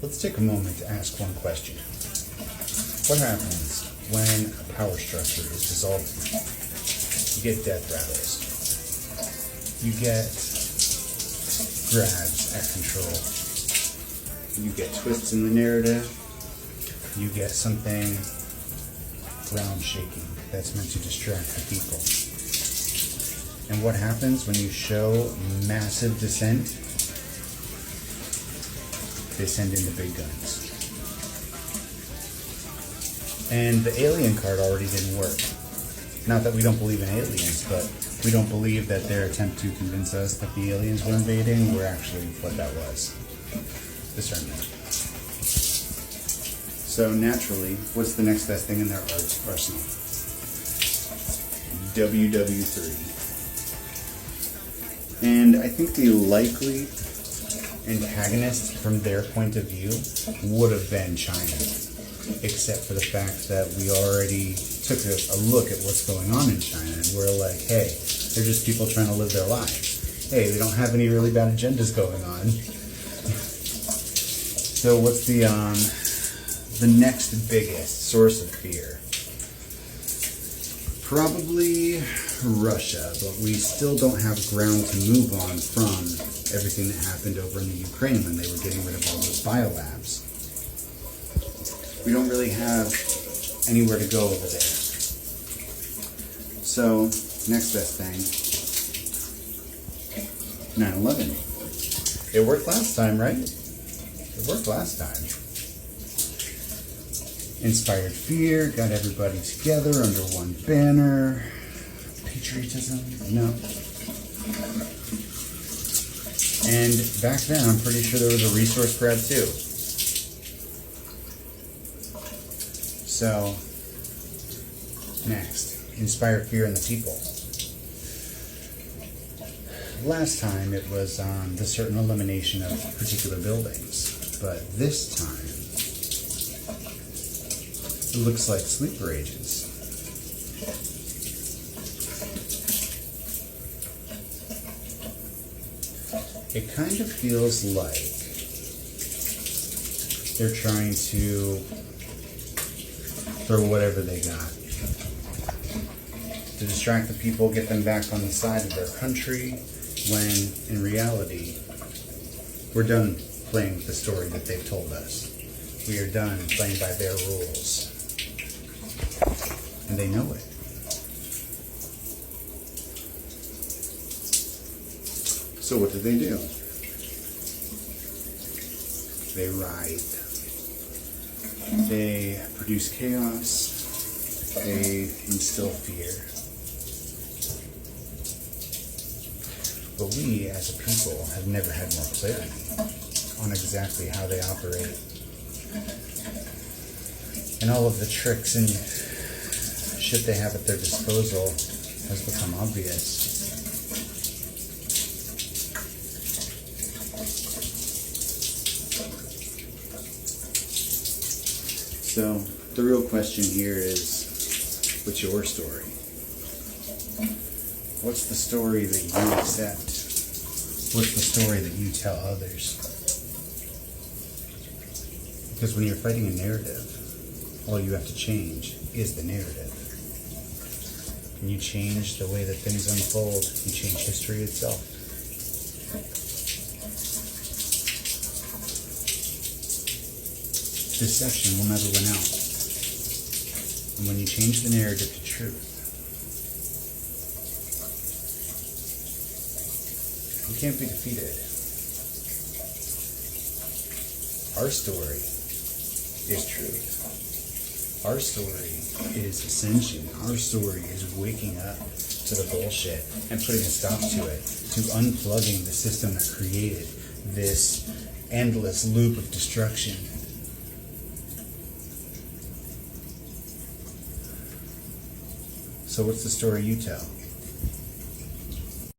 Let's take a moment to ask one question. What happens when a power structure is dissolved? You get death rattles. You get grabs at control. You get twists in the narrative. You get something ground shaking that's meant to distract the people. And what happens when you show massive dissent? They send in the big guns. And the alien card already didn't work. Not that we don't believe in aliens, but we don't believe that their attempt to convince us that the aliens were invading were actually what that was. Discernment. So naturally, what's the next best thing in their arsenal? WW3. And I think the likely antagonist from their point of view would have been China, except for the fact that we already took a look at what's going on in China, and we're like, hey, they're just people trying to live their lives. Hey, they don't have any really bad agendas going on. So what's the next biggest source of fear? Probably Russia, but we still don't have ground to move on from everything that happened over in the Ukraine when they were getting rid of all those biolabs. We don't really have anywhere to go over there. So, next best thing, 9/11. It worked last time, right? It worked last time. Inspired fear, got everybody together under one banner. Patriotism? No. And back then, I'm pretty sure there was a resource grab too. So, next, inspire fear in the people. Last time it was the certain elimination of particular buildings, but this time it looks like sleeper agents. It kind of feels like they're trying to throw whatever they got to distract the people, get them back on the side of their country, when in reality, we're done playing the story that they've told us. We are done playing by their rules. And they know it. So what do? They ride. They produce chaos. They instill fear. But we, as a people, have never had more clarity on exactly how they operate. And all of the tricks and shit they have at their disposal has become obvious. So, the real question here is, what's your story? What's the story that you accept? What's the story that you tell others? Because when you're fighting a narrative, all you have to change is the narrative. When you change the way that things unfold, you change history itself. Deception will never win out. And when you change the narrative to truth, you can't be defeated. Our story is truth. Our story is ascension. Our story is waking up to the bullshit and putting a stop to it, to unplugging the system that created this endless loop of destruction. So what's the story you tell?